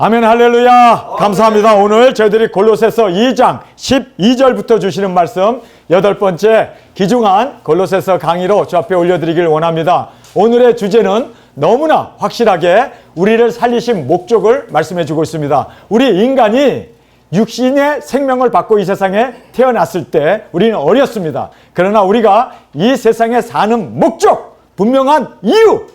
아멘, 할렐루야. 감사합니다. 오늘 저희들이 골로새서 2장 12절부터 주시는 말씀 8번째 귀중한 골로새서 강의로 주 앞에 올려드리길 원합니다. 오늘의 주제는 너무나 확실하게 우리를 살리신 목적을 말씀해 주고 있습니다. 우리 인간이 육신의 생명을 받고 이 세상에 태어났을 때 우리는 어렸습니다. 그러나 우리가 이 세상에 사는 목적, 분명한 이유,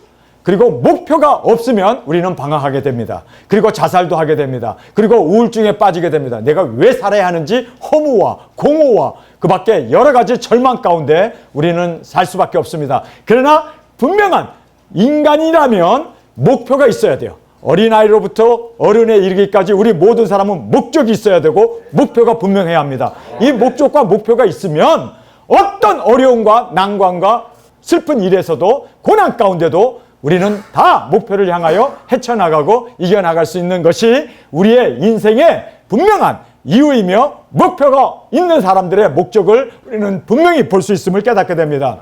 그리고 목표가 없으면 우리는 방황하게 됩니다. 그리고 자살도 하게 됩니다. 그리고 우울증에 빠지게 됩니다. 내가 왜 살아야 하는지 허무와 공허와 그 밖에 여러 가지 절망 가운데 우리는 살 수밖에 없습니다. 그러나 분명한 인간이라면 목표가 있어야 돼요. 어린아이로부터 어른에 이르기까지 우리 모든 사람은 목적이 있어야 되고 목표가 분명해야 합니다. 이 목적과 목표가 있으면 어떤 어려움과 난관과 슬픈 일에서도 고난 가운데도 우리는 다 목표를 향하여 헤쳐나가고 이겨나갈 수 있는 것이 우리의 인생의 분명한 이유이며 목표가 있는 사람들의 목적을 우리는 분명히 볼 수 있음을 깨닫게 됩니다.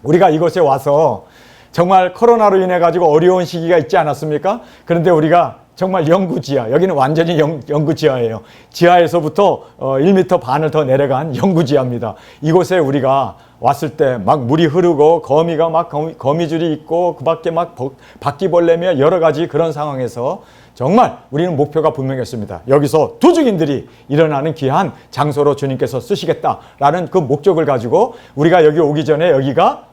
우리가 이곳에 와서 정말 코로나로 인해 가지고 어려운 시기가 있지 않았습니까? 그런데 우리가 정말 영구지하, 여기는 완전히 영구지하예요. 지하에서부터 1m 반을 더 내려간 영구지하입니다. 이곳에 우리가 왔을 때 막 물이 흐르고 거미가 막 거미줄이 있고 그 밖에 막 바퀴벌레며 여러 가지 그런 상황에서 정말 우리는 목표가 분명했습니다. 여기서 도중인들이 일어나는 귀한 장소로 주님께서 쓰시겠다라는 그 목적을 가지고 우리가 여기 오기 전에 여기가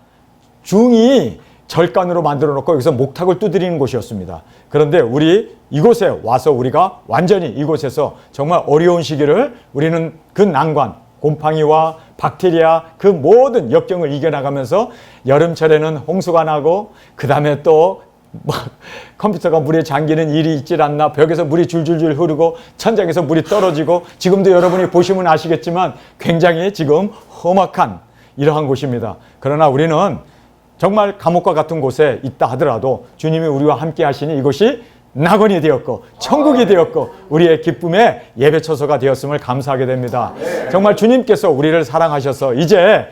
중이 절간으로 만들어 놓고 여기서 목탁을 두드리는 곳이었습니다. 그런데 우리 이곳에 와서 우리가 완전히 이곳에서 정말 어려운 시기를 우리는 그 난관, 곰팡이와 박테리아 그 모든 역경을 이겨나가면서 여름철에는 홍수가 나고 그 다음에 또 컴퓨터가 물에 잠기는 일이 있질 않나, 벽에서 물이 줄줄줄 흐르고 천장에서 물이 떨어지고 지금도 여러분이 보시면 아시겠지만 굉장히 지금 험악한 이러한 곳입니다. 그러나 우리는 정말 감옥과 같은 곳에 있다 하더라도 주님이 우리와 함께 하시니 이곳이 낙원이 되었고 천국이 되었고 우리의 기쁨의 예배처소가 되었음을 감사하게 됩니다. 정말 주님께서 우리를 사랑하셔서 이제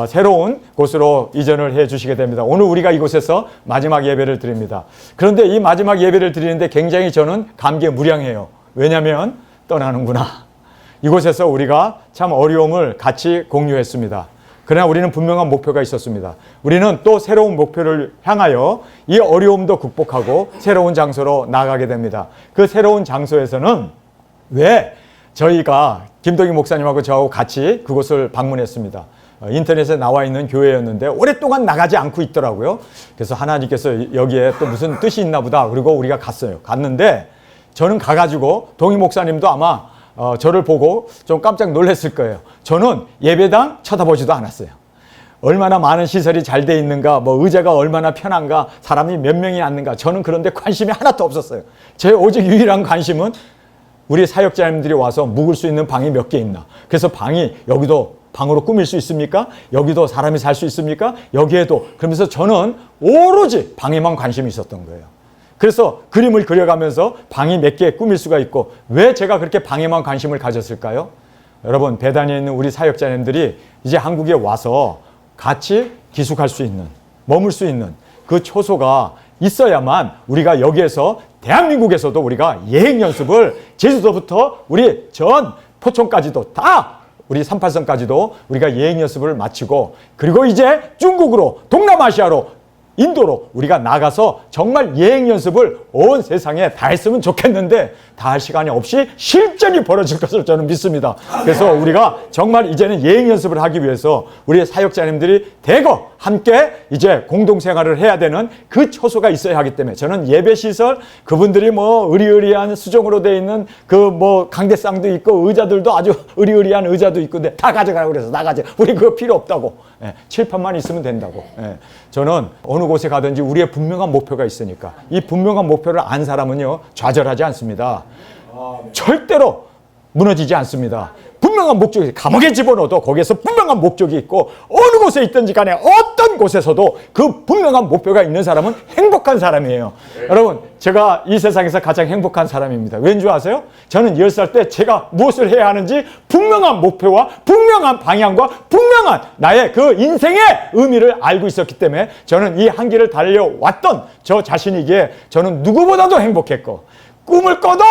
새로운 곳으로 이전을 해 주시게 됩니다. 오늘 우리가 이곳에서 마지막 예배를 드립니다. 그런데 이 마지막 예배를 드리는데 굉장히 저는 감개무량해요. 왜냐하면 떠나는구나. 이곳에서 우리가 참 어려움을 같이 공유했습니다. 그러나 우리는 분명한 목표가 있었습니다. 우리는 또 새로운 목표를 향하여 이 어려움도 극복하고 새로운 장소로 나가게 됩니다. 그 새로운 장소에서는 왜 저희가 김동희 목사님하고 저하고 같이 그곳을 방문했습니다. 인터넷에 나와 있는 교회였는데 오랫동안 나가지 않고 있더라고요. 그래서 하나님께서 여기에 또 무슨 뜻이 있나 보다. 그리고 우리가 갔어요. 갔는데 저는 가가지고 동희 목사님도 아마 저를 보고 좀 깜짝 놀랐을 거예요. 저는 예배당 쳐다보지도 않았어요. 얼마나 많은 시설이 잘 돼 있는가, 뭐 의자가 얼마나 편한가, 사람이 몇 명이 앉는가, 저는 그런데 관심이 하나도 없었어요. 제 오직 유일한 관심은 우리 사역자님들이 와서 묵을 수 있는 방이 몇 개 있나. 그래서 방이 여기도 방으로 꾸밀 수 있습니까? 여기도 사람이 살 수 있습니까? 여기에도. 그러면서 저는 오로지 방에만 관심이 있었던 거예요. 그래서 그림을 그려가면서 방이 몇 개 꾸밀 수가 있고 왜 제가 그렇게 방에만 관심을 가졌을까요? 여러분, 배단위에 있는 우리 사역자님들이 이제 한국에 와서 같이 기숙할 수 있는, 머물 수 있는 그 초소가 있어야만 우리가 여기에서 대한민국에서도 우리가 예행 연습을 제주도부터 우리 전 포천까지도 다 우리 38선까지도 우리가 예행 연습을 마치고 그리고 이제 중국으로 동남아시아로 인도로 우리가 나가서 정말 예행 연습을 온 세상에 다 했으면 좋겠는데 다 할 시간이 없이 실전이 벌어질 것을 저는 믿습니다. 그래서 우리가 정말 이제는 예행 연습을 하기 위해서 우리 사역자님들이 대거 함께 이제 공동생활을 해야 되는 그 초소가 있어야 하기 때문에 저는 예배시설 그분들이 뭐 의리의리한 수정으로 되어 있는 그 뭐 강대상도 있고 의자들도 아주 의리의리한 의자도 있고 근데 다 가져가라고 그래서 나가지. 우리 그거 필요 없다고. 칠판만 있으면 된다고. 저는 어느 곳에 가든지 우리의 분명한 목표가 있으니까 이 분명한 목표를 안 사람은요 좌절하지 않습니다. 절대로 무너지지 않습니다. 분명한 목적이 감옥에 집어넣어도 거기에서 분명한 목적이 있고 어느 곳에 있든지 간에 어떤 곳에서도 그 분명한 목표가 있는 사람은 행복한 사람이에요. 여러분, 제가 이 세상에서 가장 행복한 사람입니다. 왠지 아세요? 저는 10살 때 제가 무엇을 해야 하는지 분명한 목표와 분명한 방향과 분명한 나의 그 인생의 의미를 알고 있었기 때문에 저는 이 한 길을 달려왔던 저 자신이기에 저는 누구보다도 행복했고 꿈을 꿔도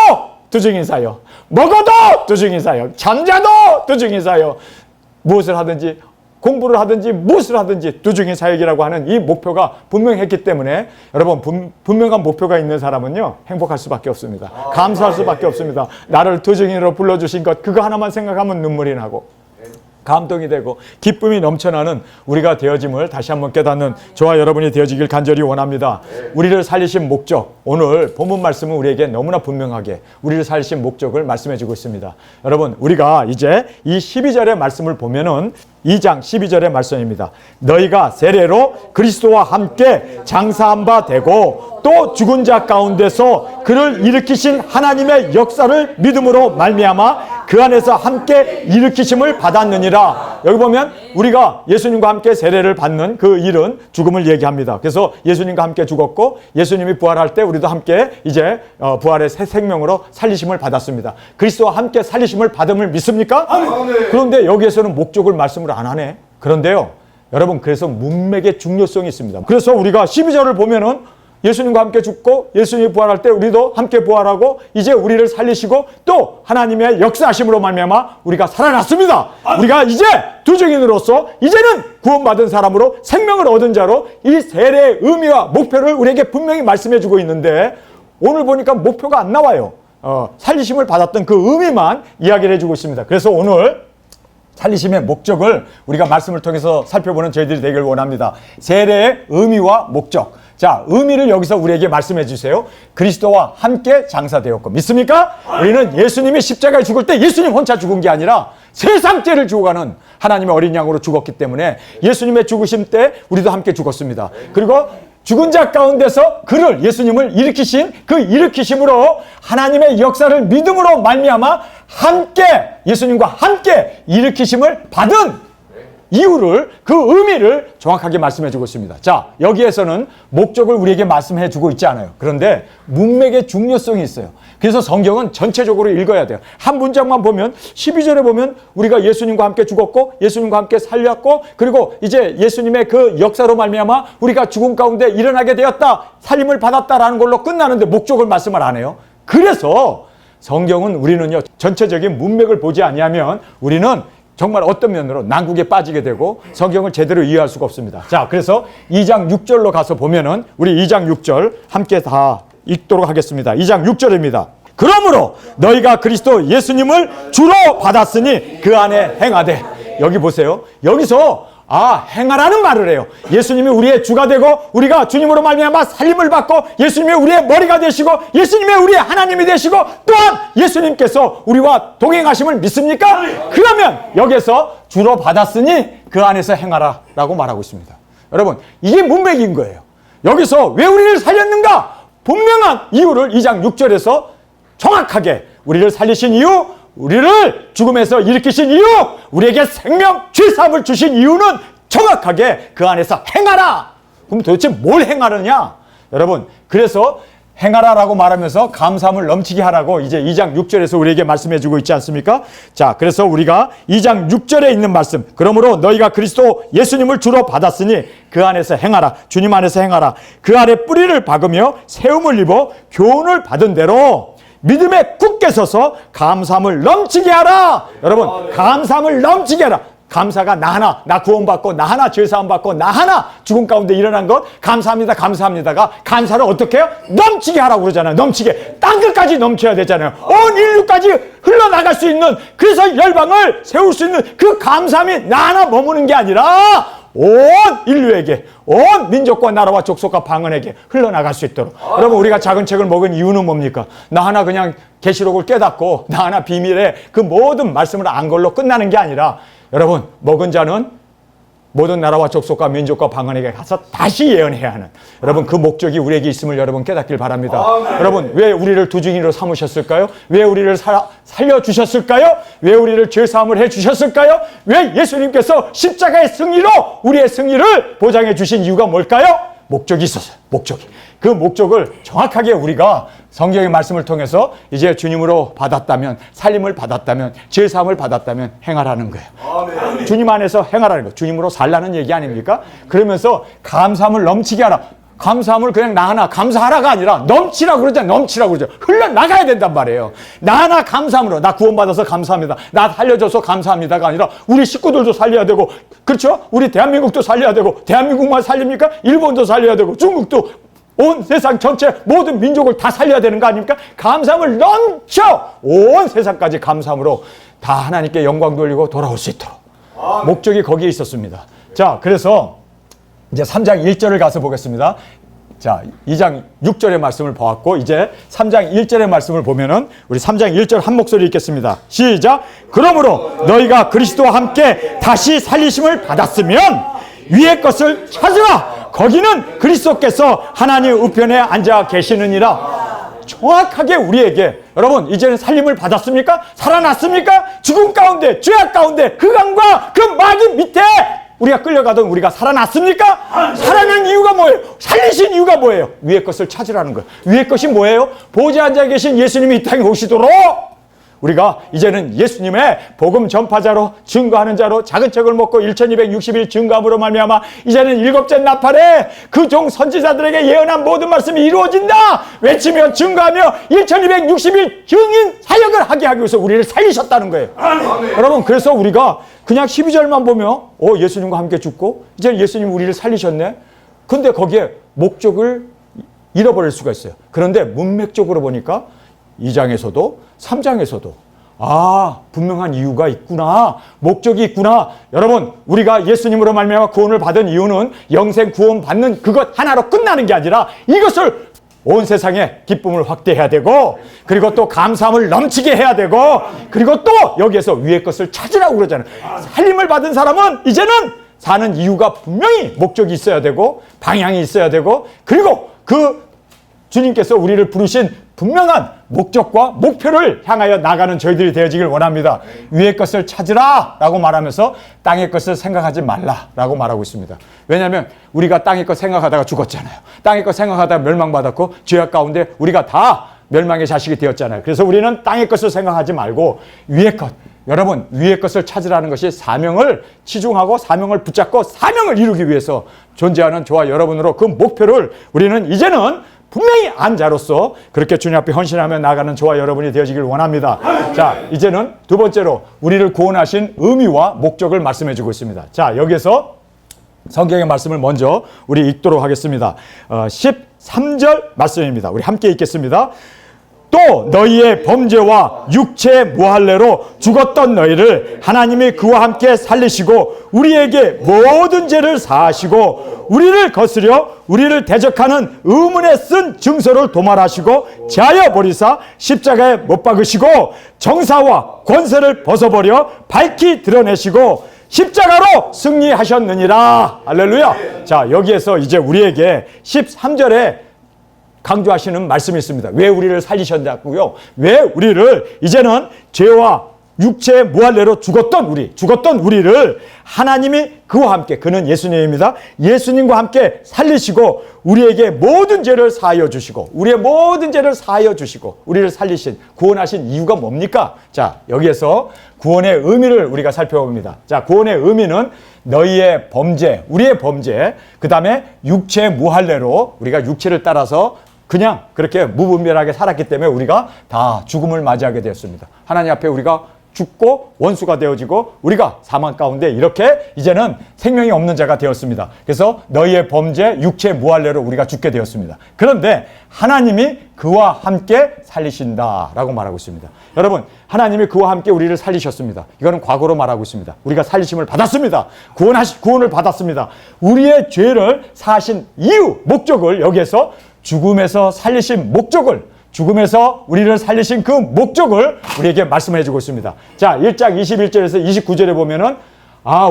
두중인사요. 먹어도 두중인사요. 잠자도 두중인사요. 무엇을 하든지 공부를 하든지 무엇을 하든지 두중인 사역이라고 하는 이 목표가 분명했기 때문에 여러분 분명한 목표가 있는 사람은요 행복할 수밖에 없습니다. 감사할 수밖에 없습니다. 나를 두중인으로 불러주신 것 그거 하나만 생각하면 눈물이 나고 감동이 되고 기쁨이 넘쳐나는 우리가 되어짐을 다시 한번 깨닫는 저와 여러분이 되어지길 간절히 원합니다. 우리를 살리신 목적, 오늘 본문 말씀은 우리에게 너무나 분명하게 우리를 살리신 목적을 말씀해 주고 있습니다. 여러분 우리가 이제 이 12절의 말씀을 보면은 2장 12절의 말씀입니다. 너희가 세례로 그리스도와 함께 장사한 바 되고 또 죽은 자 가운데서 그를 일으키신 하나님의 역사를 믿음으로 말미암아 그 안에서 함께 일으키심을 받았느니라. 여기 보면 우리가 예수님과 함께 세례를 받는 그 일은 죽음을 얘기합니다. 그래서 예수님과 함께 죽었고 예수님이 부활할 때 우리도 함께 이제 부활의 새 생명으로 살리심을 받았습니다. 그리스도와 함께 살리심을 받음을 믿습니까? 그런데 여기에서는 목적을 말씀을 안 하네. 그런데요 여러분 그래서 문맥의 중요성이 있습니다. 그래서 우리가 12절을 보면은 예수님과 함께 죽고 예수님이 부활할 때 우리도 함께 부활하고 이제 우리를 살리시고 또 하나님의 역사하심으로 말미암아 우리가 살아났습니다. 우리가 이제 두중인으로서 이제는 구원받은 사람으로 생명을 얻은 자로 이 세례의 의미와 목표를 우리에게 분명히 말씀해 주고 있는데 오늘 보니까 목표가 안 나와요. 살리심을 받았던 그 의미만 이야기를 해주고 있습니다. 그래서 오늘 살리심의 목적을 우리가 말씀을 통해서 살펴보는 저희들이 되길 원합니다. 세례의 의미와 목적. 자, 의미를 여기서 우리에게 말씀해 주세요. 그리스도와 함께 장사되었고 믿습니까? 우리는 예수님이 십자가에 죽을 때 예수님 혼자 죽은 게 아니라 세상 죄를 죽어가는 하나님의 어린 양으로 죽었기 때문에 예수님의 죽으심 때 우리도 함께 죽었습니다. 그리고 죽은 자 가운데서 그를 예수님을 일으키신 그 일으키심으로 하나님의 역사를 믿음으로 말미암아 함께 예수님과 함께 일으키심을 받은 이유를 그 의미를 정확하게 말씀해 주고 있습니다. 자, 여기에서는 목적을 우리에게 말씀해 주고 있지 않아요. 그런데 문맥의 중요성이 있어요. 그래서 성경은 전체적으로 읽어야 돼요. 한 문장만 보면 12절에 보면 우리가 예수님과 함께 죽었고 예수님과 함께 살렸고 그리고 이제 예수님의 그 역사로 말미암아 우리가 죽음 가운데 일어나게 되었다. 살림을 받았다라는 걸로 끝나는데 목적을 말씀을 안 해요. 그래서 성경은 우리는요. 전체적인 문맥을 보지 아니하면 우리는 정말 어떤 면으로 난국에 빠지게 되고 성경을 제대로 이해할 수가 없습니다. 자, 그래서 2장 6절로 가서 보면은 우리 2장 6절 함께 다 읽도록 하겠습니다. 2장 6절입니다. 그러므로 너희가 그리스도 예수님을 주로 받았으니 그 안에 행하되. 여기 보세요. 여기서 행하라는 말을 해요. 예수님이 우리의 주가 되고 우리가 주님으로 말미암아 살림을 받고 예수님이 우리의 머리가 되시고 예수님이 우리의 하나님이 되시고 또한 예수님께서 우리와 동행하심을 믿습니까? 그러면 여기서 주로 받았으니 그 안에서 행하라 라고 말하고 있습니다. 여러분 이게 문맥인 거예요. 여기서 왜 우리를 살렸는가? 분명한 이유를 2장 6절에서 정확하게 우리를 살리신 이유, 우리를 죽음에서 일으키신 이유, 우리에게 생명, 죄사함을 주신 이유는 정확하게 그 안에서 행하라. 그럼 도대체 뭘 행하느냐? 여러분, 그래서 행하라라고 말하면서 감사함을 넘치게 하라고 이제 2장 6절에서 우리에게 말씀해 주고 있지 않습니까? 자, 그래서 우리가 2장 6절에 있는 말씀, 그러므로 너희가 그리스도 예수님을 주로 받았으니 그 안에서 행하라. 주님 안에서 행하라. 그 안에 뿌리를 박으며 세움을 입어 교훈을 받은 대로 믿음에 굳게 서서 감사함을 넘치게 하라. 여러분, 감사함을 넘치게 하라. 감사가 나 하나, 나 구원받고 나 하나 죄사함 받고 나 하나 죽음 가운데 일어난 것 감사합니다, 감사합니다가 감사를 어떻게 해요? 넘치게 하라고 그러잖아요. 넘치게. 땅끝까지 넘쳐야 되잖아요. 온 인류까지 흘러나갈 수 있는, 그래서 열방을 세울 수 있는 그 감사함이 나 하나 머무는 게 아니라 온 인류에게, 온 민족과 나라와 족속과 방언에게 흘러나갈 수 있도록. 여러분, 우리가 작은 책을 먹은 이유는 뭡니까? 나 하나 그냥 계시록을 깨닫고 나 하나 비밀의 그 모든 말씀을 안 걸로 끝나는 게 아니라, 여러분, 먹은 자는 모든 나라와 족속과 민족과 방언에게 가서 다시 예언해야 하는, 여러분, 그 목적이 우리에게 있음을 여러분 깨닫길 바랍니다. 여러분, 왜 우리를 두중인으로 삼으셨을까요? 왜 우리를 살려주셨을까요? 왜 우리를 죄사함을 해주셨을까요? 왜 예수님께서 십자가의 승리로 우리의 승리를 보장해 주신 이유가 뭘까요? 목적이 있었어요. 목적이. 그 목적을 정확하게 우리가 성경의 말씀을 통해서 이제 주님으로 받았다면, 살림을 받았다면, 죄사함을 받았다면 행하라는 거예요. 아멘. 주님 안에서 행하라는 거예요. 주님으로 살라는 얘기 아닙니까? 그러면서 감사함을 넘치게 하라. 감사함을 그냥 나 하나 감사하라가 아니라 넘치라고 그러잖아요. 넘치라고 그러죠. 흘러나가야 된단 말이에요. 나 하나 감사함으로, 나 구원받아서 감사합니다, 나 살려줘서 감사합니다가 아니라 우리 식구들도 살려야 되고, 그렇죠? 우리 대한민국도 살려야 되고, 대한민국만 살립니까? 일본도 살려야 되고, 중국도, 온 세상 전체 모든 민족을 다 살려야 되는 거 아닙니까? 감사함을 넘쳐 온 세상까지 감사함으로 다 하나님께 영광 돌리고 돌아올 수 있도록 목적이 거기에 있었습니다. 자, 그래서 이제 3장 1절을 가서 보겠습니다. 자, 2장 6절의 말씀을 보았고, 이제 3장 1절의 말씀을 보면은 우리 3장 1절 한 목소리 읽겠습니다. 시작. 그러므로 너희가 그리스도와 함께 다시 살리심을 받았으면 위의 것을 찾으라. 거기는 그리스도께서 하나님 우편에 앉아 계시느니라. 정확하게 우리에게, 여러분, 이제는 살림을 받았습니까? 살아났습니까? 죽음 가운데, 죄악 가운데, 흑암과 그 마귀 밑에 우리가 끌려가던 우리가 살아났습니까? 살아난 이유가 뭐예요? 살리신 이유가 뭐예요? 위의 것을 찾으라는 거예요. 위의 것이 뭐예요? 보좌에 앉아 계신 예수님이 이 땅에 오시도록 우리가 이제는 예수님의 복음 전파자로, 증거하는 자로, 작은 책을 먹고 1260일 증거함으로 말미암아 이제는 일곱째 나팔에 그 종 선지자들에게 예언한 모든 말씀이 이루어진다 외치며 증거하며 1260일 증인 사역을 하게 하기 위해서 우리를 살리셨다는 거예요. 여러분, 그래서 우리가 그냥 12절만 보면 예수님과 함께 죽고 이제 예수님이 우리를 살리셨네. 근데 거기에 목적을 잃어버릴 수가 있어요. 그런데 문맥적으로 보니까 2장에서도 3장에서도 분명한 이유가 있구나, 목적이 있구나. 여러분, 우리가 예수님으로 말미암아 구원을 받은 이유는 영생 구원 받는 그것 하나로 끝나는 게 아니라 이것을 온 세상에 기쁨을 확대해야 되고, 그리고 또 감사함을 넘치게 해야 되고, 그리고 또 여기에서 위의 것을 찾으라고 그러잖아요. 살림을 받은 사람은 이제는 사는 이유가 분명히 목적이 있어야 되고 방향이 있어야 되고, 그리고 그 주님께서 우리를 부르신 분명한 목적과 목표를 향하여 나가는 저희들이 되어지길 원합니다. 위의 것을 찾으라 라고 말하면서 땅의 것을 생각하지 말라 라고 말하고 있습니다. 왜냐하면 우리가 땅의 것 생각하다가 죽었잖아요. 땅의 것 생각하다가 멸망받았고 죄악 가운데 우리가 다 멸망의 자식이 되었잖아요. 그래서 우리는 땅의 것을 생각하지 말고 위의 것, 여러분, 위의 것을 찾으라는 것이 사명을 치중하고 사명을 붙잡고 사명을 이루기 위해서 존재하는 저와 여러분으로 그 목표를 우리는 이제는 분명히 안 자로서 그렇게 주님 앞에 헌신하며 나가는 저와 여러분이 되어지길 원합니다. 자, 이제는 두 번째로 우리를 구원하신 의미와 목적을 말씀해 주고 있습니다. 자, 여기서 성경의 말씀을 먼저 우리 읽도록 하겠습니다. 13절 말씀입니다. 우리 함께 읽겠습니다. 또 너희의 범죄와 육체 무할례로 죽었던 너희를 하나님이 그와 함께 살리시고 우리에게 모든 죄를 사하시고 우리를 거스려 우리를 대적하는 의문에 쓴 증서를 도말하시고 제하여 버리사 십자가에 못 박으시고 정사와 권세를 벗어버려 밝히 드러내시고 십자가로 승리하셨느니라. 할렐루야. 자, 여기에서 이제 우리에게 13절에 강조하시는 말씀이 있습니다. 왜 우리를 살리셨냐고요? 왜 우리를 이제는 죄와 육체의 무할례로 죽었던 우리를 하나님이 그와 함께, 그는 예수님입니다. 예수님과 함께 살리시고 우리에게 모든 죄를 사하여 주시고 우리의 모든 죄를 사하여 주시고 우리를 살리신, 구원하신 이유가 뭡니까? 자, 여기에서 구원의 의미를 우리가 살펴봅니다. 자, 구원의 의미는 너희의 범죄, 우리의 범죄, 그 다음에 육체 무할례로 우리가 육체를 따라서 그냥 그렇게 무분별하게 살았기 때문에 우리가 다 죽음을 맞이하게 되었습니다. 하나님 앞에 우리가 죽고 원수가 되어지고 우리가 사망 가운데 이렇게 이제는 생명이 없는 자가 되었습니다. 그래서 너희의 범죄, 육체 무할례로 우리가 죽게 되었습니다. 그런데 하나님이 그와 함께 살리신다라고 말하고 있습니다. 여러분, 하나님이 그와 함께 우리를 살리셨습니다. 이거는 과거로 말하고 있습니다. 우리가 살리심을 받았습니다. 구원을 받았습니다. 우리의 죄를 사하신 이유, 목적을 여기에서 죽음에서 살리신 목적을, 죽음에서 우리를 살리신 그 목적을 우리에게 말씀해 주고 있습니다. 자, 1장 21절에서 29절에 보면은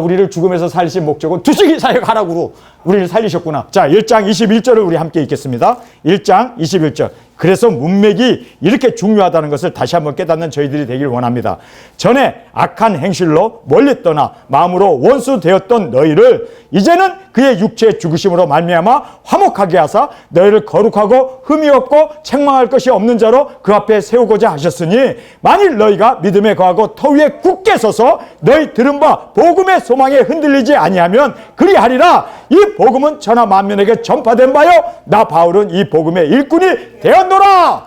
우리를 죽음에서 살리신 목적은 두시기 사역하라고 우리를 살리셨구나. 자, 1장 21절을 우리 함께 읽겠습니다. 1장 21절. 그래서 문맥이 이렇게 중요하다는 것을 다시 한번 깨닫는 저희들이 되길 원합니다. 전에 악한 행실로 멀리 떠나 마음으로 원수 되었던 너희를 이제는 그의 육체의 죽으심으로 말미암아 화목하게 하사 너희를 거룩하고 흠이 없고 책망할 것이 없는 자로 그 앞에 세우고자 하셨으니 만일 너희가 믿음에 거하고 터 위에 굳게 서서 너희 들은 바 복음의 소망에 흔들리지 아니하면 그리하리라. 이 복음은 천하 만민에게 전파된 바요 나 바울은 이 복음의 일꾼이 되었노라.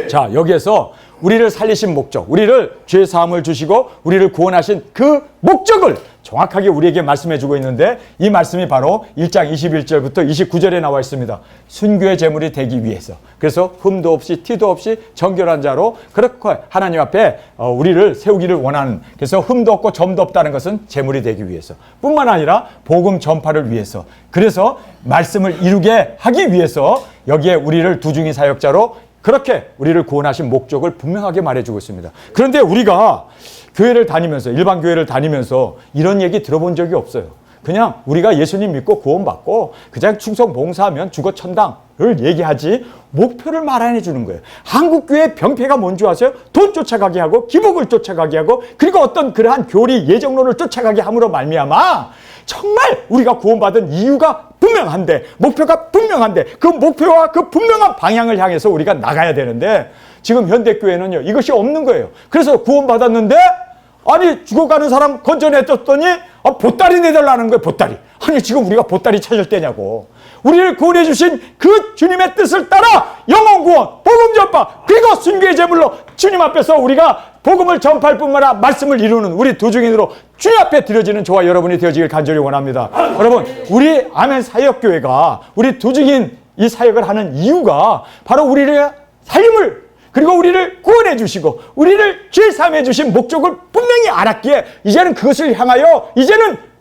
자, 여기에서 우리를 살리신 목적, 우리를 죄 사함을 주시고 우리를 구원하신 그 목적을 정확하게 우리에게 말씀해 주고 있는데, 이 말씀이 바로 1장 21절부터 29절에 나와 있습니다. 순교의 제물이 되기 위해서, 그래서 흠도 없이 티도 없이 정결한 자로 그렇게 하나님 앞에 우리를 세우기를 원하는, 그래서 흠도 없고 점도 없다는 것은 제물이 되기 위해서 뿐만 아니라 복음 전파를 위해서, 그래서 말씀을 이루게 하기 위해서 여기에 우리를 두중이 사역자로 그렇게 우리를 구원하신 목적을 분명하게 말해주고 있습니다. 그런데 우리가 교회를 다니면서, 일반 교회를 다니면서 이런 얘기 들어본 적이 없어요. 그냥 우리가 예수님 믿고 구원받고 그냥 충성 봉사하면 죽어 천당을 얘기하지 목표를 말 안 해주는 거예요. 한국 교회의 병폐가 뭔지 아세요? 돈 쫓아가게 하고 기복을 쫓아가게 하고 그리고 어떤 그러한 교리 예정론을 쫓아가게 함으로 말미암아 정말 우리가 구원받은 이유가 분명한데, 목표가 분명한데, 그 목표와 그 분명한 방향을 향해서 우리가 나가야 되는데 지금 현대교회는요 이것이 없는 거예요. 그래서 구원받았는데 아니 죽어가는 사람 건져내줬더니 보따리 내달라는 거예요. 보따리. 아니 지금 우리가 보따리 찾을 때냐고. 우리를 구원해 주신 그 주님의 뜻을 따라 영혼 구원, 복음 전파, 그리고 순교의 제물로 주님 앞에서 우리가 복음을 전파할 뿐만 아니라 말씀을 이루는 우리 두중인으로 주님 앞에 드려지는 저와 여러분이 되어지길 간절히 원합니다. 여러분, 우리 아멘 사역교회가 우리 두중인 이 사역을 하는 이유가 바로 우리의 삶을, 그리고 우리를 구원해 주시고 우리를 죄 사함해 주신 목적을 분명히 알았기에 이제는 그것을 향하여 이제는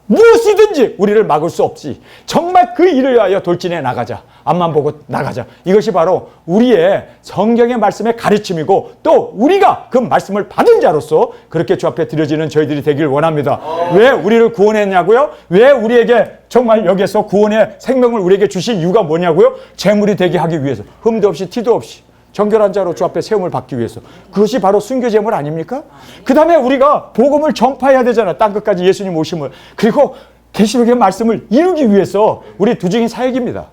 무엇이든지 우리를 막을 수 없이 정말 그 일을 위하여 돌진해 나가자. 앞만 보고 나가자. 이것이 바로 우리의 성경의 말씀의 가르침이고 또 우리가 그 말씀을 받은 자로서 그렇게 주 앞에 드려지는 저희들이 되길 원합니다. 왜 우리를 구원했냐고요? 왜 우리에게 정말 여기서 구원의 생명을 우리에게 주신 이유가 뭐냐고요? 재물이 되게 하기 위해서, 흠도 없이 티도 없이 정결한 자로 주 앞에 세움을 받기 위해서. 그것이 바로 순교제물 아닙니까? 그 다음에 우리가 복음을 전파해야 되잖아. 땅끝까지 예수님 오심을. 그리고 계시록의 말씀을 이루기 위해서 우리 두중인 사역입니다.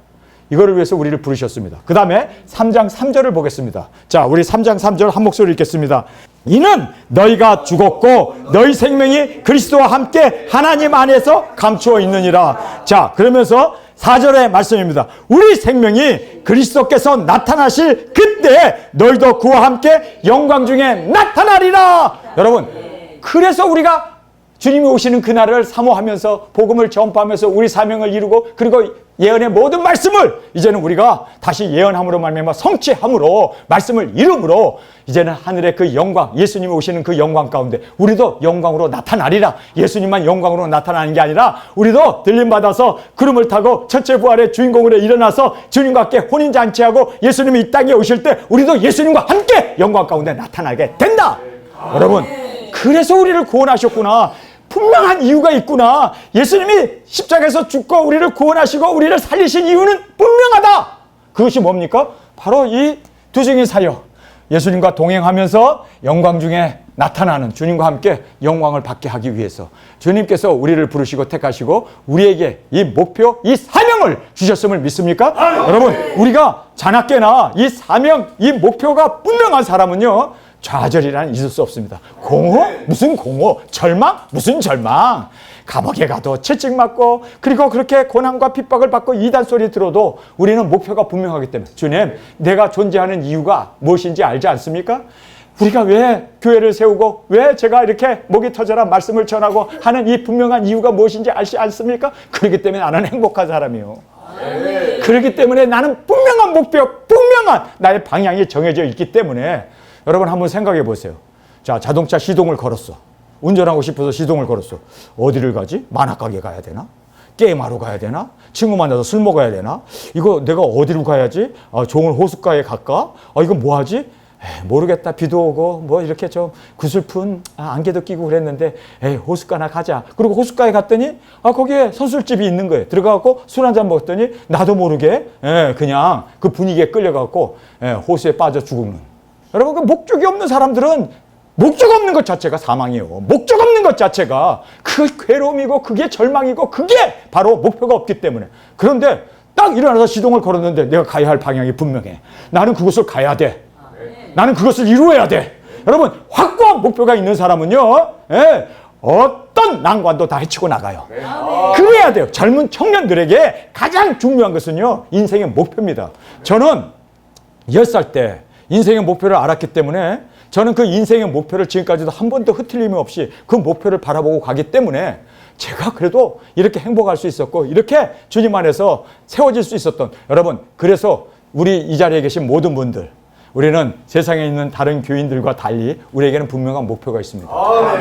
이거를 위해서 우리를 부르셨습니다. 그 다음에 3장 3절을 보겠습니다. 자, 우리 3장 3절 한 목소리 읽겠습니다. 이는 너희가 죽었고 너희 생명이 그리스도와 함께 하나님 안에서 감추어 있느니라. 자, 그러면서 4절의 말씀입니다. 우리 생명이 그리스도께서 나타나실 그때 너희도 그와 함께 영광 중에 나타나리라. 여러분, 그래서 우리가 주님이 오시는 그날을 사모하면서 복음을 전파하면서 우리 사명을 이루고 그리고 예언의 모든 말씀을 이제는 우리가 다시 예언함으로 말미암아 성취함으로 말씀을 이름으로 이제는 하늘의 그 영광, 예수님이 오시는 그 영광 가운데 우리도 영광으로 나타나리라. 예수님만 영광으로 나타나는 게 아니라 우리도 들림받아서 구름을 타고 첫째 부활의 주인공으로 일어나서 주님과 함께 혼인잔치하고 예수님이 이 땅에 오실 때 우리도 예수님과 함께 영광 가운데 나타나게 된다. 여러분, 그래서 우리를 구원하셨구나. 분명한 이유가 있구나. 예수님이 십자가에서 죽고 우리를 구원하시고 우리를 살리신 이유는 분명하다. 그것이 뭡니까? 바로 이 두중인 사역. 예수님과 동행하면서 영광 중에 나타나는 주님과 함께 영광을 받게 하기 위해서 주님께서 우리를 부르시고 택하시고 우리에게 이 목표, 이 사명을 주셨음을 믿습니까? 여러분, 우리가 자나깨나 이 사명, 이 목표가 분명한 사람은요 좌절이란 있을 수 없습니다. 공허? 무슨 공허? 절망? 무슨 절망? 감옥에 가도 채찍맞고 그리고 그렇게 고난과 핍박을 받고 이단 소리 들어도 우리는 목표가 분명하기 때문에 주님, 내가 존재하는 이유가 무엇인지 알지 않습니까? 우리가 왜 교회를 세우고 왜 제가 이렇게 목이 터져라 말씀을 전하고 하는 이 분명한 이유가 무엇인지 알지 않습니까? 그렇기 때문에 나는 행복한 사람이에요. 그렇기 때문에 나는 분명한 목표, 분명한 나의 방향이 정해져 있기 때문에 여러분 한번 생각해 보세요. 자, 자동차 시동을 걸었어. 운전하고 싶어서 시동을 걸었어. 어디를 가지? 만화가게 가야 되나? 게임하러 가야 되나? 친구 만나서 술 먹어야 되나? 이거 내가 어디로 가야지? 좋은 호숫가에 갈까? 이거 뭐 하지? 모르겠다. 비도 오고 뭐 이렇게 좀 구슬픈 안개도 끼고 그랬는데 호숫가나 가자. 그리고 호숫가에 갔더니 거기에 선술집이 있는 거예요. 들어가고 술 한잔 먹었더니 나도 모르게 그냥 그 분위기에 끌려가고 호수에 빠져 죽는. 여러분, 그 목적이 없는 사람들은 목적 없는 것 자체가 사망이에요. 목적 없는 것 자체가 그게 괴로움이고 그게 절망이고 그게 바로 목표가 없기 때문에. 그런데 딱 일어나서 시동을 걸었는데 내가 가야 할 방향이 분명해. 나는 그곳을 가야 돼. 나는 그것을 이루어야 돼. 여러분, 확고한 목표가 있는 사람은요, 어떤 난관도 다 헤치고 나가요. 그래야 돼요. 젊은 청년들에게 가장 중요한 것은요, 인생의 목표입니다. 저는 10살 때 인생의 목표를 알았기 때문에 저는 그 인생의 목표를 지금까지도 한 번도 흐트림이 없이 그 목표를 바라보고 가기 때문에 제가 그래도 이렇게 행복할 수 있었고 이렇게 주님 안에서 세워질 수 있었던, 여러분, 그래서 우리 이 자리에 계신 모든 분들, 우리는 세상에 있는 다른 교인들과 달리 우리에게는 분명한 목표가 있습니다.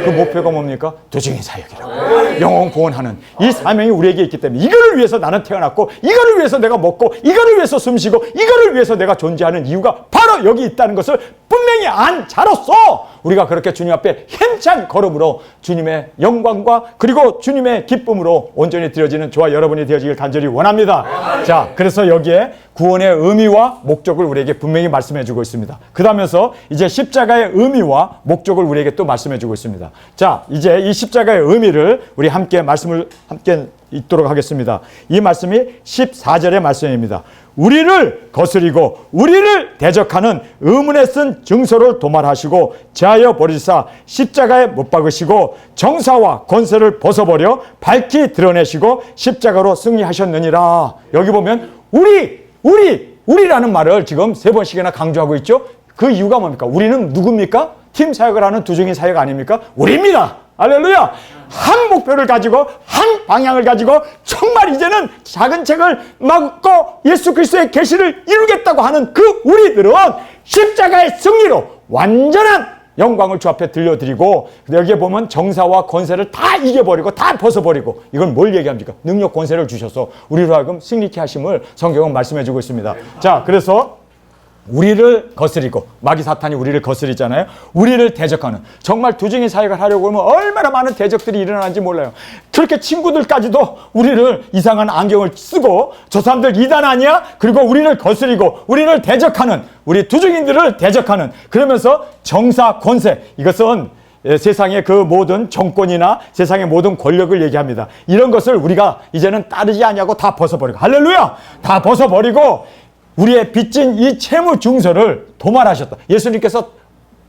그 목표가 뭡니까? 도중인 사역이라고. 영혼 구원하는 이 사명이 우리에게 있기 때문에 이거를 위해서 나는 태어났고 이거를 위해서 내가 먹고 이거를 위해서 숨쉬고 이거를 위해서 내가 존재하는 이유가 바로 여기 있다는 것을 분명히 안 자로서 우리가 그렇게 주님 앞에 힘찬 걸음으로 주님의 영광과 그리고 주님의 기쁨으로 온전히 드려지는 저와 여러분이 되어지길 간절히 원합니다. 자, 그래서 여기에 구원의 의미와 목적을 우리에게 분명히 말씀해 주고 있습니다. 그러면서 이제 십자가의 의미와 목적을 우리에게 또 말씀해 주고 있습니다. 자, 이제 이 십자가의 의미를 우리 함께 말씀을 함께 읽도록 하겠습니다. 이 말씀이 14절의 말씀입니다. 우리를 거스리고 우리를 대적하는 의문에 쓴 증서를 도말하시고 제하여 버리사 십자가에 못 박으시고 정사와 권세를 벗어버려 밝히 드러내시고 십자가로 승리하셨느니라. 여기 보면 우리라는 말을 지금 3번씩이나 강조하고 있죠. 그 이유가 뭡니까? 우리는 누굽니까? 팀 사역을 하는 두중인 사역 아닙니까? 우리입니다. 할렐루야. 한 목표를 가지고 한 방향을 가지고 정말 이제는 작은 책을 막고 예수 그리스도의 계시를 이루겠다고 하는 그 우리들은 십자가의 승리로 완전한 영광을 주 앞에 들려드리고, 여기에 보면 정사와 권세를 다 이겨버리고 다 벗어버리고, 이건 뭘 얘기합니까? 능력 권세를 주셔서 우리로 하여금 승리케 하심을 성경은 말씀해 주고 있습니다. 자, 그래서 우리를 거스리고, 마귀 사탄이 우리를 거스리잖아요. 우리를 대적하는, 정말 두중인 사역을 하려고 하면 얼마나 많은 대적들이 일어나는지 몰라요. 그렇게 친구들까지도 우리를 이상한 안경을 쓰고 저 사람들 이단 아니야? 그리고 우리를 거스리고 우리를 대적하는, 우리 두중인들을 대적하는, 그러면서 정사, 권세, 이것은 세상의 그 모든 정권이나 세상의 모든 권력을 얘기합니다. 이런 것을 우리가 이제는 따르지 아니하고 다 벗어버리고, 할렐루야! 다 벗어버리고 우리의 빚진 이 채무 증서를 도말하셨다. 예수님께서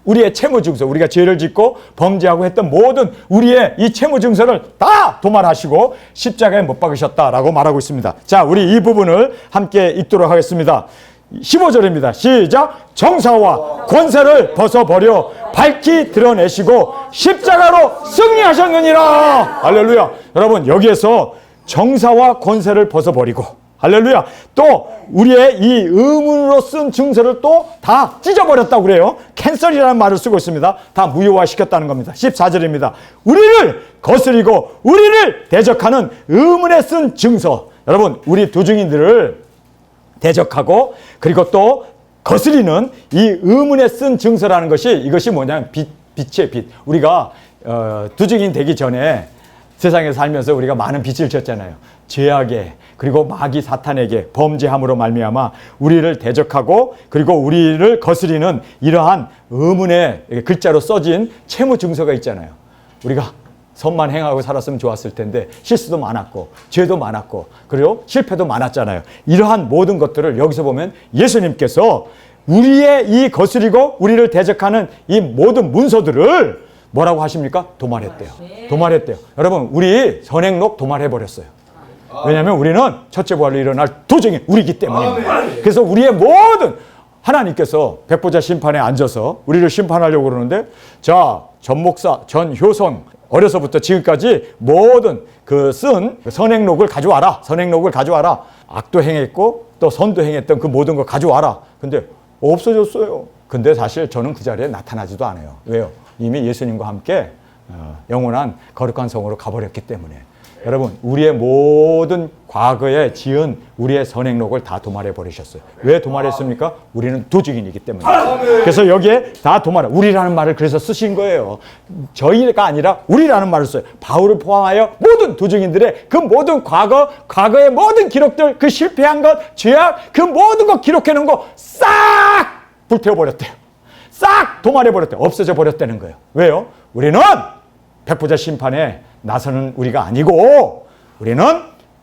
우리의 채무 증서, 우리가 죄를 짓고 범죄하고 했던 모든 우리의 이 채무 증서를 다 도말하시고 십자가에 못 박으셨다라고 말하고 있습니다. 자, 우리 이 부분을 함께 읽도록 하겠습니다. 15절입니다. 시작. 정사와 권세를 벗어버려 밝히 드러내시고 십자가로 승리하셨느니라. 할렐루야. 여러분, 여기에서 정사와 권세를 벗어버리고, 할렐루야, 또 우리의 이 의문으로 쓴 증서를 또 다 찢어버렸다고 그래요. 캔슬이라는 말을 쓰고 있습니다. 다 무효화시켰다는 겁니다. 14절입니다. 우리를 거스리고 우리를 대적하는 의문에 쓴 증서. 여러분, 우리 두중인들을 대적하고 그리고 또 거스리는 이 의문에 쓴 증서라는 것이, 이것이 뭐냐면 빛의 빛. 우리가 두중인 되기 전에 세상에 살면서 우리가 많은 빚을 졌잖아요. 죄악에, 그리고 마귀 사탄에게 범죄함으로 말미암아 우리를 대적하고 그리고 우리를 거스리는 이러한 의문의 글자로 써진 채무 증서가 있잖아요. 우리가 선만 행하고 살았으면 좋았을 텐데 실수도 많았고 죄도 많았고 그리고 실패도 많았잖아요. 이러한 모든 것들을 여기서 보면 예수님께서 우리의 이 거스리고 우리를 대적하는 이 모든 문서들을 뭐라고 하십니까? 도말했대요. 도말했대요. 여러분, 우리 선행록 도말해버렸어요. 왜냐하면 우리는 첫째 부활로 일어날 도중에 우리이기 때문입니다. 그래서 우리의 모든, 하나님께서 백보자 심판에 앉아서 우리를 심판하려고 그러는데, 자, 전 목사, 전 효성, 어려서부터 지금까지 모든 그 쓴 선행록을 가져와라. 선행록을 가져와라. 악도 행했고 또 선도 행했던 그 모든 걸 가져와라. 근데 없어졌어요. 근데 사실 저는 그 자리에 나타나지도 않아요. 왜요? 이미 예수님과 함께 영원한 거룩한 성으로 가버렸기 때문에. 여러분, 우리의 모든 과거에 지은 우리의 선행록을 다 도말해 버리셨어요. 왜 도말했습니까? 우리는 도증인이기 때문에. 그래서 여기에 다 도말해. 우리라는 말을 그래서 쓰신 거예요. 저희가 아니라 우리라는 말을 써요. 바울을 포함하여 모든 도증인들의 그 모든 과거의 모든 기록들, 그 실패한 것, 죄악, 그 모든 거 기록해 놓은 거 싹 불태워 버렸대요. 싹 도말해 버렸대요. 없어져 버렸다는 거예요. 왜요? 우리는 백보자 심판에 나서는 우리가 아니고, 우리는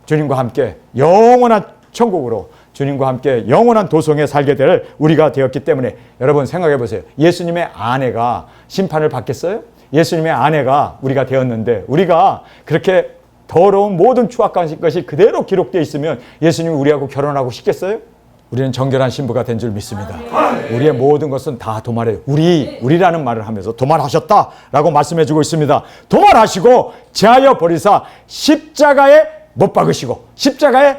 주님과 함께 영원한 천국으로, 주님과 함께 영원한 도성에 살게 될 우리가 되었기 때문에, 여러분 생각해 보세요. 예수님의 아내가 심판을 받겠어요? 예수님의 아내가 우리가 되었는데, 우리가 그렇게 더러운 모든 추악한 것이 그대로 기록되어 있으면 예수님이 우리하고 결혼하고 싶겠어요? 우리는 정결한 신부가 된 줄 믿습니다. 우리의 모든 것은 다 도말해요. 우리라는 말을 하면서 도말하셨다라고 말씀해주고 있습니다. 도말하시고 제하여 버리사 십자가에 못 박으시고, 십자가에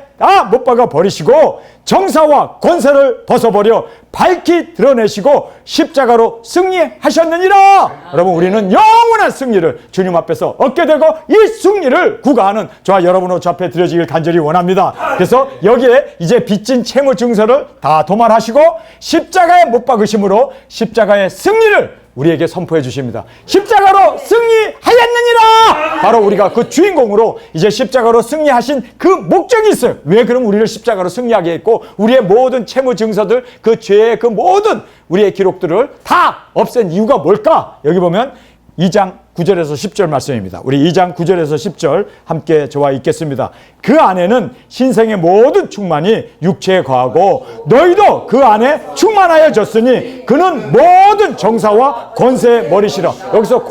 못 박아 버리시고, 정사와 권세를 벗어버려 밝히 드러내시고 십자가로 승리하셨느니라. 여러분, 우리는 영원한 승리를 주님 앞에서 얻게 되고, 이 승리를 구가하는 저와 여러분으로 저 앞에 드려지길 간절히 원합니다. 그래서 여기에 이제 빚진 채무 증서를 다 도말하시고 십자가에 못 박으심으로 십자가의 승리를 우리에게 선포해 주십니다. 십자가로 승리하였느니라. 바로 우리가 그 주인공으로 이제 십자가로 승리하신 그 목적이 있어요. 왜 그럼 우리를 십자가로 승리하게 했고, 우리의 모든 채무 증서들, 그 죄의 그 모든 우리의 기록들을 다 없앤 이유가 뭘까? 여기 보면 2장 9절에서 10절 말씀입니다. 우리 2장 9절에서 10절 함께 저와 읽겠습니다. 그 안에는 신생의 모든 충만이 육체에 거하고 너희도 그 안에 충만하여졌으니 그는 모든 정사와 권세의 머리시라. 여기서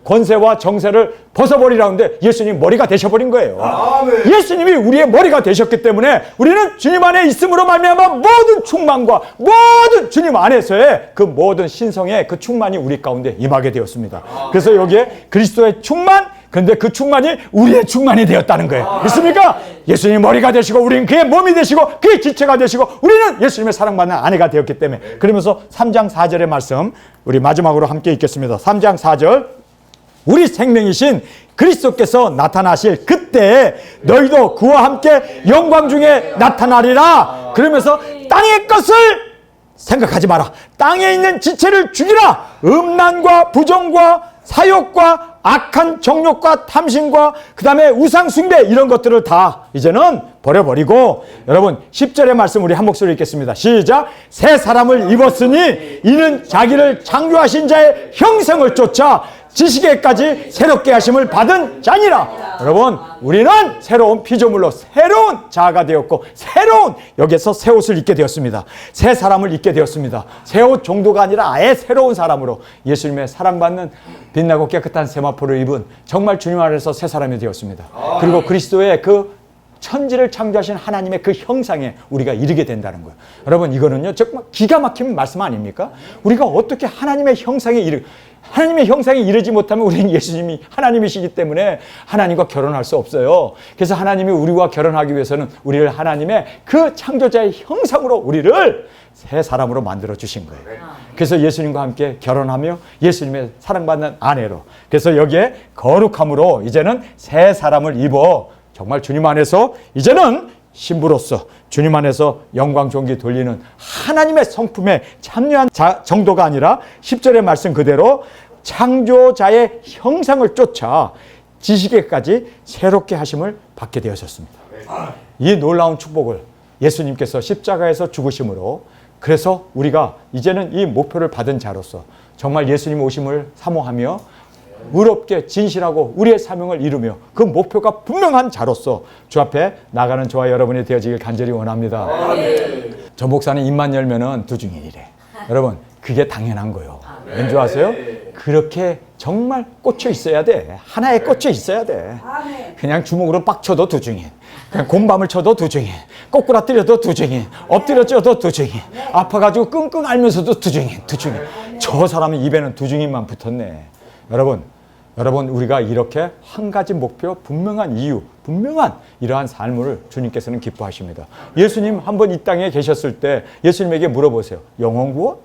권세와 정세를 벗어버리라는데 예수님 머리가 되셔버린 거예요. 아멘. 예수님이 우리의 머리가 되셨기 때문에 우리는 주님 안에 있음으로 말미암아 모든 충만과 모든 주님 안에서의 그 모든 신성의 그 충만이 우리 가운데 임하게 되었습니다. 그래서 여기에 그리스도의 충만, 그런데 그 충만이 우리의 충만이 되었다는 거예요. 믿습니까? 예수님이 머리가 되시고 우리는 그의 몸이 되시고 그의 지체가 되시고 우리는 예수님의 사랑받는 아내가 되었기 때문에. 그러면서 3장 4절의 말씀 우리 마지막으로 함께 읽겠습니다. 3장 4절. 우리 생명이신 그리스도께서 나타나실 그때 너희도 그와 함께 영광 중에 나타나리라. 그러면서 땅의 것을 생각하지 마라. 땅에 있는 지체를 죽이라. 음란과 부정과 사욕과 악한 정욕과 탐심과 그 다음에 우상 숭배, 이런 것들을 다 이제는 버려버리고, 여러분 10절의 말씀 우리 한 목소리 읽겠습니다. 시작. 새 사람을 입었으니 이는 자기를 창조하신 자의 형상을 쫓아 지식에까지 새롭게 하심을 받은 자니라. 여러분, 우리는 새로운 피조물로 새로운 자아가 되었고, 새로운, 여기에서 새 옷을 입게 되었습니다. 새 사람을 입게 되었습니다. 새 옷 정도가 아니라 아예 새로운 사람으로 예수님의 사랑받는 빛나고 깨끗한 세마포를 입은 정말 주님 안에서 새 사람이 되었습니다. 그리고 그리스도의 그 천지를 창조하신 하나님의 그 형상에 우리가 이르게 된다는 거예요. 여러분, 이거는요 정말 기가 막힌 말씀 아닙니까? 우리가 어떻게 하나님의 형상에 하나님의 형상에 이르지 못하면 우리는 예수님이 하나님이시기 때문에 하나님과 결혼할 수 없어요. 그래서 하나님이 우리와 결혼하기 위해서는 우리를 하나님의 그 창조자의 형상으로 우리를 새 사람으로 만들어 주신 거예요. 그래서 예수님과 함께 결혼하며 예수님의 사랑받는 아내로, 그래서 여기에 거룩함으로 이제는 새 사람을 입어 정말 주님 안에서 이제는 신부로서 주님 안에서 영광 존귀 돌리는 하나님의 성품에 참여한 정도가 아니라 10절의 말씀 그대로 창조자의 형상을 쫓아 지식에까지 새롭게 하심을 받게 되었습니다. 이 놀라운 축복을 예수님께서 십자가에서 죽으심으로, 그래서 우리가 이제는 이 목표를 받은 자로서 정말 예수님 오심을 사모하며 의롭게 진실하고 우리의 사명을 이루며 그 목표가 분명한 자로서 주 앞에 나가는 저와 여러분이 되어지길 간절히 원합니다. 저 목사는 입만 열면은 두중인이래. 여러분, 그게 당연한 거예요. 왠지 아세요? 그렇게 정말 꽂혀 있어야 돼. 하나에 꽂혀 있어야 돼. 그냥 주먹으로 빡 쳐도 두중인, 그냥 곰밤을 쳐도 두중인, 꼬꾸라뜨려도 두중인, 엎드려져도 두중인, 아파가지고 끙끙 앓면서도 두중인. 저 사람의 입에는 두중인만 붙었네. 여러분 우리가 이렇게 한 가지 목표, 분명한 이유, 분명한 이러한 삶을 주님께서는 기뻐하십니다. 예수님 한번 이 땅에 계셨을 때 예수님에게 물어보세요. 영혼 구원?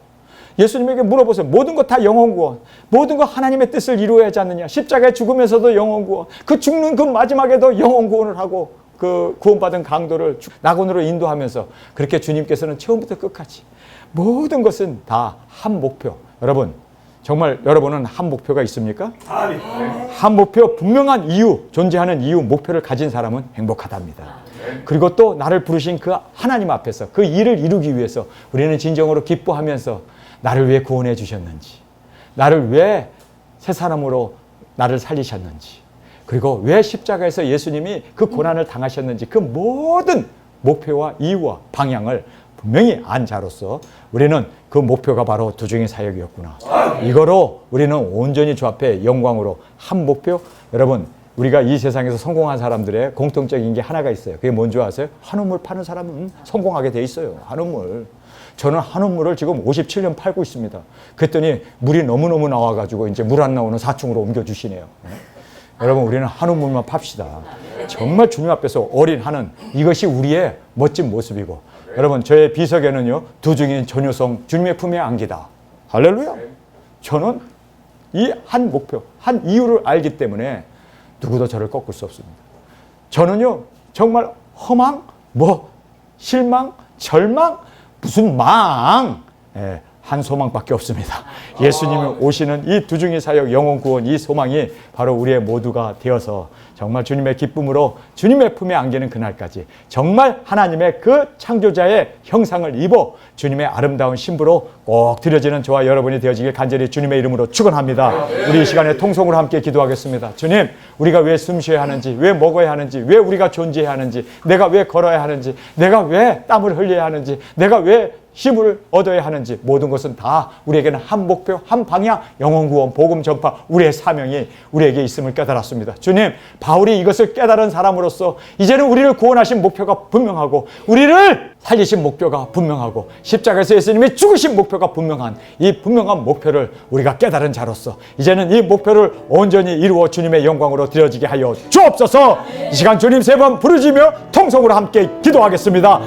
예수님에게 물어보세요. 모든 것 다 영혼 구원, 모든 것 하나님의 뜻을 이루어야 하지 않느냐. 십자가에 죽으면서도 영혼 구원, 그 죽는 그 마지막에도 영혼 구원을 하고 그 구원받은 강도를 낙원으로 인도하면서 그렇게 주님께서는 처음부터 끝까지 모든 것은 다 한 목표. 여러분, 정말 여러분은 한 목표가 있습니까? 한 목표, 분명한 이유, 존재하는 이유, 목표를 가진 사람은 행복하답니다. 그리고 또 나를 부르신 그 하나님 앞에서 그 일을 이루기 위해서 우리는 진정으로 기뻐하면서 나를 왜 구원해 주셨는지, 나를 왜 새 사람으로 나를 살리셨는지, 그리고 왜 십자가에서 예수님이 그 고난을 당하셨는지 그 모든 목표와 이유와 방향을 분명히 안 자로서 우리는 그 목표가 바로 두중의 사역이었구나. 이거로 우리는 온전히 주 앞에 영광으로 한 목표. 여러분, 우리가 이 세상에서 성공한 사람들의 공통적인 게 하나가 있어요. 그게 뭔지 아세요? 한우물 파는 사람은 성공하게 돼 있어요. 한우물. 저는 한우물을 지금 57년 팔고 있습니다. 그랬더니 물이 너무너무 나와가지고 이제 물 안 나오는 4층으로 옮겨주시네요. 여러분, 우리는 한우물만 팝시다. 정말 주님 앞에서 어린 한은 이것이 우리의 멋진 모습이고, 여러분, 저의 비석에는요, 두중인 전효성 주님의 품에 안기다. 할렐루야. 저는 이 한 목표, 한 이유를 알기 때문에 누구도 저를 꺾을 수 없습니다. 저는요, 정말 허망, 실망, 절망, 무슨 망, 한 소망밖에 없습니다. 예수님이 오시는 이 두중의 사역, 영혼 구원, 이 소망이 바로 우리의 모두가 되어서 정말 주님의 기쁨으로 주님의 품에 안기는 그날까지 정말 하나님의 그 창조자의 형상을 입어 주님의 아름다운 신부로 꼭 드려지는 저와 여러분이 되어지길 간절히 주님의 이름으로 축원합니다. 우리 이 시간에 통성으로 함께 기도하겠습니다. 주님, 우리가 왜 숨쉬어야 하는지, 왜 먹어야 하는지, 왜 우리가 존재해야 하는지, 내가 왜 걸어야 하는지, 내가 왜 땀을 흘려야 하는지, 내가 왜 힘을 얻어야 하는지, 모든 것은 다 우리에게는 한 목표, 한 방향, 영혼 구원, 복음 전파, 우리의 사명이 우리에게 있음을 깨달았습니다. 주님, 바울이 이것을 깨달은 사람으로서 이제는 우리를 구원하신 목표가 분명하고, 우리를 살리신 목표가 분명하고, 십자가에서 예수님이 죽으신 목표가 분명한 이 분명한 목표를 우리가 깨달은 자로서 이제는 이 목표를 온전히 이루어 주님의 영광으로 드려지게 하여 주옵소서. 이 시간 주님 세 번 부르짖으며 통성으로 함께 기도하겠습니다.